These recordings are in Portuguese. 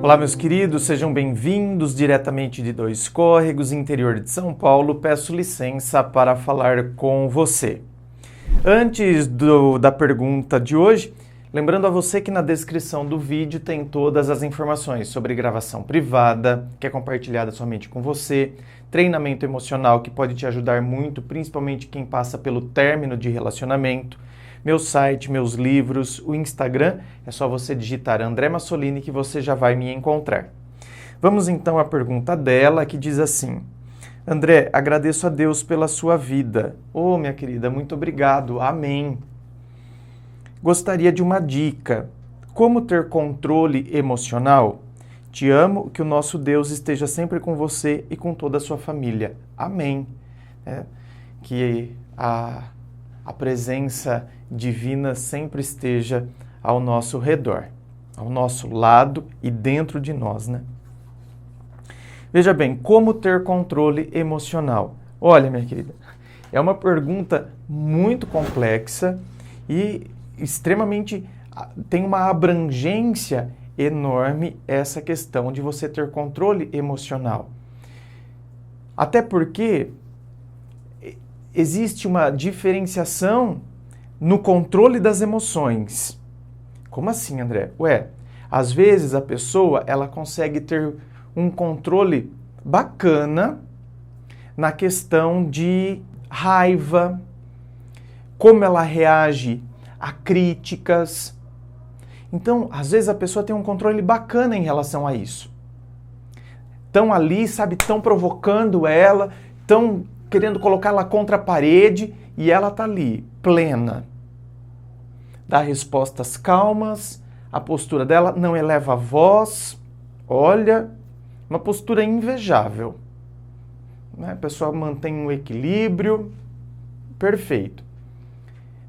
Olá, meus queridos, sejam bem-vindos diretamente de Dois Córregos, interior de São Paulo. Peço licença para falar com você. Antes da pergunta de hoje, lembrando a você que na descrição do vídeo tem todas as informações sobre gravação privada, que é compartilhada somente com você, treinamento emocional que pode te ajudar muito, principalmente quem passa pelo término de relacionamento, meu site, meus livros, o Instagram, é só você digitar André Massolini que você já vai me encontrar. Vamos então à pergunta dela, que diz assim: André, agradeço a Deus pela sua vida. Oh, minha querida, muito obrigado. Amém. Gostaria de uma dica. Como ter controle emocional? Te amo, que o nosso Deus esteja sempre com você e com toda a sua família. Amém. Que a presença divina sempre esteja ao nosso redor, ao nosso lado e dentro de nós, né? Veja bem, como ter controle emocional? Olha, minha querida, é uma pergunta muito complexa e extremamente tem uma abrangência enorme essa questão de você ter controle emocional. Até porque existe uma diferenciação no controle das emoções. Como assim, André? Às vezes a pessoa ela consegue ter um controle bacana na questão de raiva, como ela reage a críticas. Então, às vezes a pessoa tem um controle bacana em relação a isso. Estão ali, sabe, estão provocando ela, estão querendo colocá-la contra a parede e ela está ali, plena. Dá respostas calmas, a postura dela não eleva a voz. Olha, uma postura invejável. A pessoa mantém um equilíbrio perfeito.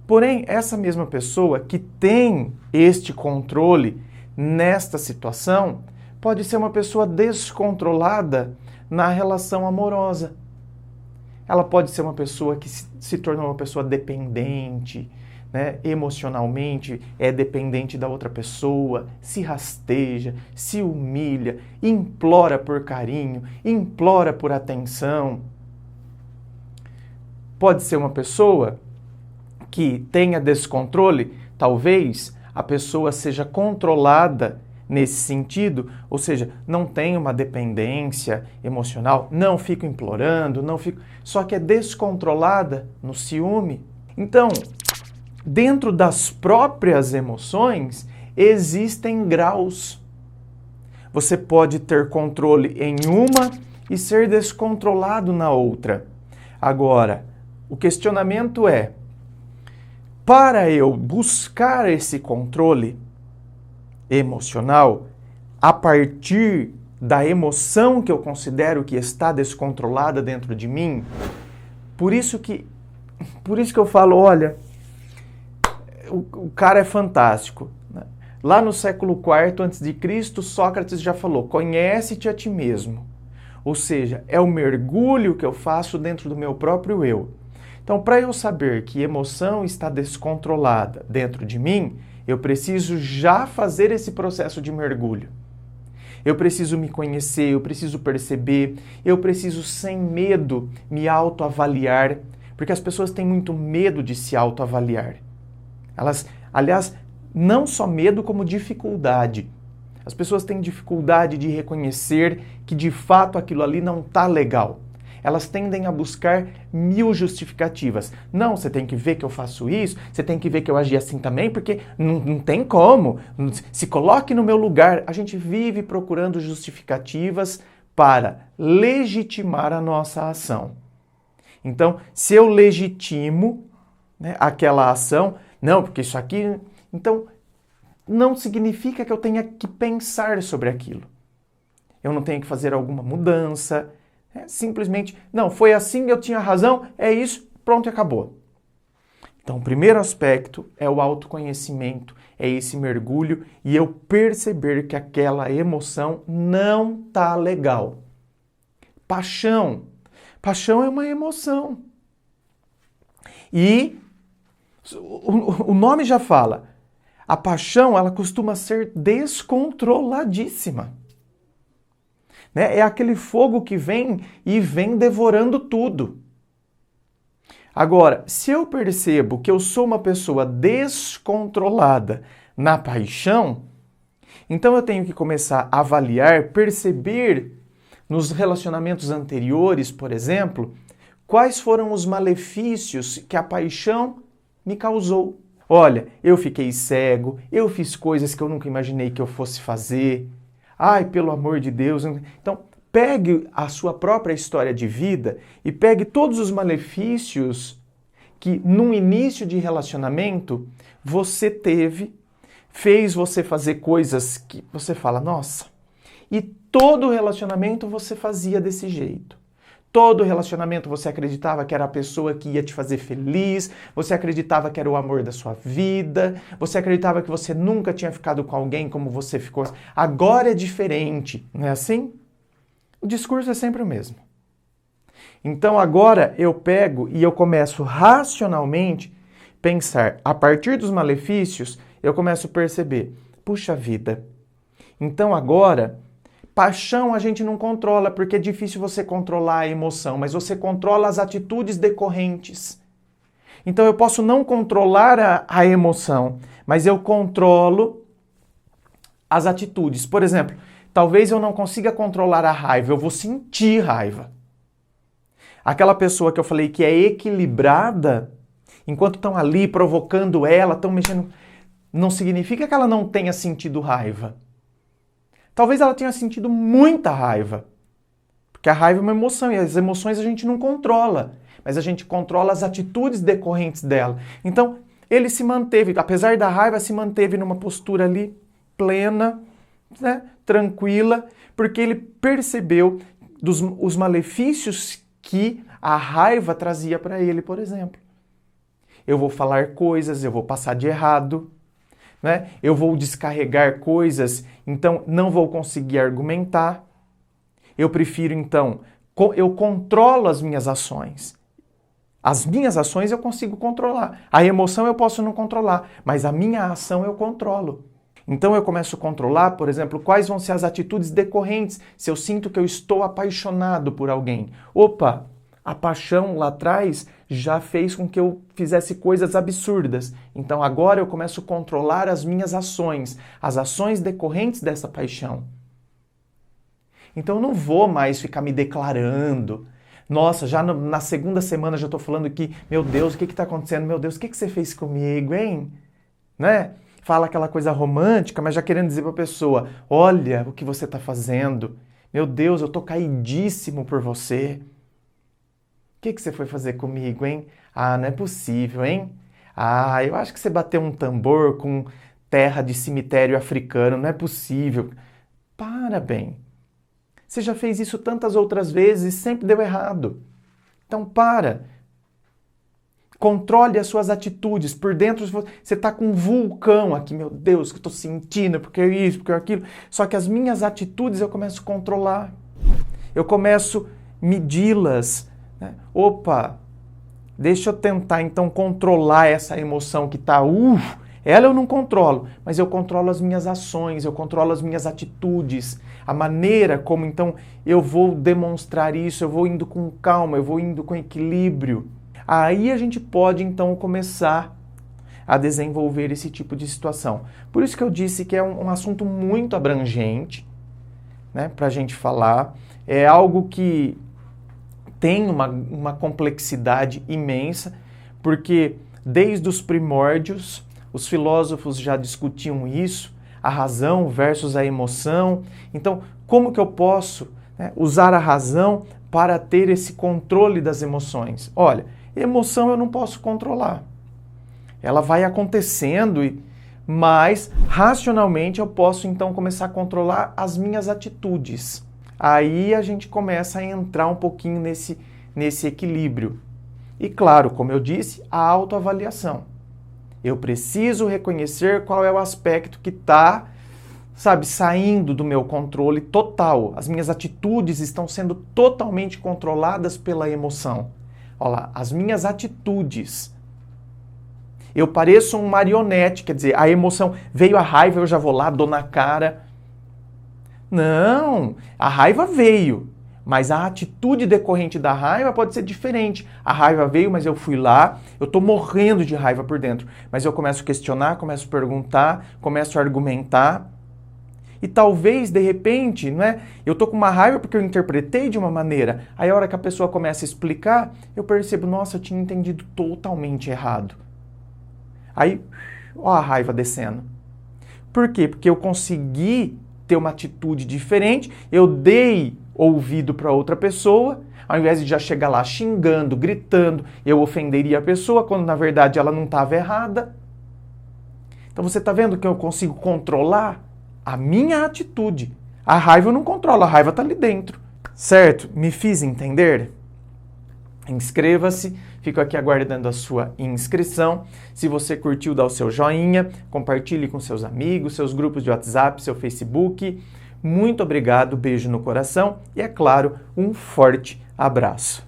Porém, essa mesma pessoa que tem este controle nesta situação pode ser uma pessoa descontrolada na relação amorosa. Ela pode ser uma pessoa que se tornou uma pessoa dependente, né? Emocionalmente é dependente da outra pessoa, se rasteja, se humilha, implora por carinho, implora por atenção. Pode ser uma pessoa que tenha descontrole, talvez a pessoa seja controlada nesse sentido, ou seja, não tem uma dependência emocional, não fico implorando, só que é descontrolada no ciúme. Então, dentro das próprias emoções, existem graus. Você pode ter controle em uma e ser descontrolado na outra. Agora, o questionamento é: para eu buscar esse controle emocional, a partir da emoção que eu considero que está descontrolada dentro de mim, por isso que eu falo, olha, o cara é fantástico. Lá no século IV a.C., Sócrates já falou, conhece-te a ti mesmo. Ou seja, é o mergulho que eu faço dentro do meu próprio eu. Então, para eu saber que emoção está descontrolada dentro de mim, eu preciso já fazer esse processo de mergulho. Eu preciso me conhecer, eu preciso perceber, eu preciso sem medo me autoavaliar, porque as pessoas têm muito medo de se autoavaliar. Elas, aliás, não só medo como dificuldade. As pessoas têm dificuldade de reconhecer que de fato aquilo ali não está legal. Elas tendem a buscar 1000 justificativas. Não, você tem que ver que eu faço isso, você tem que ver que eu agi assim também, porque não tem como. Se coloque no meu lugar. A gente vive procurando justificativas para legitimar a nossa ação. Então, se eu legitimo, né, aquela ação, não, porque isso aqui... Então, não significa que eu tenha que pensar sobre aquilo. Eu não tenho que fazer alguma mudança. Simplesmente, não, foi assim, eu tinha razão, é isso, pronto e acabou. Então, o primeiro aspecto é o autoconhecimento, é esse mergulho e eu perceber que aquela emoção não tá legal. Paixão. Paixão é uma emoção. E o nome já fala, a paixão ela costuma ser descontroladíssima. né? É aquele fogo que vem e vem devorando tudo. Agora, se eu percebo que eu sou uma pessoa descontrolada na paixão, então eu tenho que começar a avaliar, perceber nos relacionamentos anteriores, por exemplo, quais foram os malefícios que a paixão me causou. Olha, eu fiquei cego, eu fiz coisas que eu nunca imaginei que eu fosse fazer. Ai, pelo amor de Deus. Então, pegue a sua própria história de vida e pegue todos os malefícios que, num início de relacionamento, você teve, fez você fazer coisas que você fala, nossa, e todo relacionamento você fazia desse jeito. Todo relacionamento você acreditava que era a pessoa que ia te fazer feliz, você acreditava que era o amor da sua vida, você acreditava que você nunca tinha ficado com alguém como você ficou. Agora é diferente, não é assim? O discurso é sempre o mesmo. Então agora eu pego e eu começo racionalmente pensar, a partir dos malefícios, eu começo a perceber, puxa vida, então agora, paixão a gente não controla, porque é difícil você controlar a emoção, mas você controla as atitudes decorrentes. Então eu posso não controlar a emoção, mas eu controlo as atitudes. Por exemplo, talvez eu não consiga controlar a raiva, eu vou sentir raiva. Aquela pessoa que eu falei que é equilibrada, enquanto estão ali provocando ela, estão mexendo, não significa que ela não tenha sentido raiva. Talvez ela tenha sentido muita raiva, porque a raiva é uma emoção e as emoções a gente não controla, mas a gente controla as atitudes decorrentes dela. Então, ele se manteve, apesar da raiva, se manteve numa postura ali plena, né, tranquila, porque ele percebeu os malefícios que a raiva trazia para ele, por exemplo. Eu vou falar coisas, eu vou passar de errado, né? Eu vou descarregar coisas, então não vou conseguir argumentar. Eu prefiro, então, eu controlo as minhas ações. As minhas ações eu consigo controlar. A emoção eu posso não controlar, mas a minha ação eu controlo. Então eu começo a controlar, por exemplo, quais vão ser as atitudes decorrentes se eu sinto que eu estou apaixonado por alguém. Opa, a paixão lá atrás já fez com que eu fizesse coisas absurdas. Então agora eu começo a controlar as minhas ações, as ações decorrentes dessa paixão. Então eu não vou mais ficar me declarando. Nossa, já na segunda semana já estou falando que, meu Deus, o que está acontecendo? Meu Deus, o que você fez comigo, hein? Né? Fala aquela coisa romântica, mas já querendo dizer para a pessoa, olha o que você está fazendo. Meu Deus, eu estou caidíssimo por você. O que você foi fazer comigo, hein? Ah, não é possível, hein? Ah, eu acho que você bateu um tambor com terra de cemitério africano, não é possível. Para bem. Você já fez isso tantas outras vezes e sempre deu errado. Então para. Controle as suas atitudes. Por dentro você está com um vulcão aqui, meu Deus, que eu estou sentindo, porque é isso, porque é aquilo. Só que as minhas atitudes eu começo a controlar. Eu começo a medi-las. Né? Opa, deixa eu tentar então controlar essa emoção que está... ela eu não controlo, mas eu controlo as minhas ações, eu controlo as minhas atitudes. A maneira como então eu vou demonstrar isso, eu vou indo com calma, eu vou indo com equilíbrio. Aí a gente pode, então, começar a desenvolver esse tipo de situação. Por isso que eu disse que é um assunto muito abrangente, né, para a gente falar. É algo que tem uma complexidade imensa, porque desde os primórdios, os filósofos já discutiam isso, a razão versus a emoção. Então, como que eu posso, né, usar a razão para ter esse controle das emoções? Olha, emoção eu não posso controlar. Ela vai acontecendo, mas racionalmente eu posso então começar a controlar as minhas atitudes. Aí a gente começa a entrar um pouquinho nesse equilíbrio. E claro, como eu disse, a autoavaliação. Eu preciso reconhecer qual é o aspecto que está, saindo do meu controle total. As minhas atitudes estão sendo totalmente controladas pela emoção. Olha lá, as minhas atitudes. Eu pareço um marionete, quer dizer, a emoção veio a raiva, eu já vou lá, dou na cara. Não, a raiva veio, mas a atitude decorrente da raiva pode ser diferente. A raiva veio, mas eu fui lá, eu tô morrendo de raiva por dentro, mas eu começo a questionar, começo a perguntar, começo a argumentar. E talvez, de repente, eu tô com uma raiva porque eu interpretei de uma maneira. Aí a hora que a pessoa começa a explicar, eu percebo, nossa, eu tinha entendido totalmente errado. Aí, ó a raiva descendo. Por quê? Porque eu consegui ter uma atitude diferente, eu dei ouvido para outra pessoa, ao invés de já chegar lá xingando, gritando, eu ofenderia a pessoa, quando na verdade ela não estava errada. Então você está vendo que eu consigo controlar a minha atitude. A raiva eu não controlo, a raiva está ali dentro. Certo? Me fiz entender? Inscreva-se, fico aqui aguardando a sua inscrição. Se você curtiu, dá o seu joinha, compartilhe com seus amigos, seus grupos de WhatsApp, seu Facebook. Muito obrigado, beijo no coração e, é claro, um forte abraço.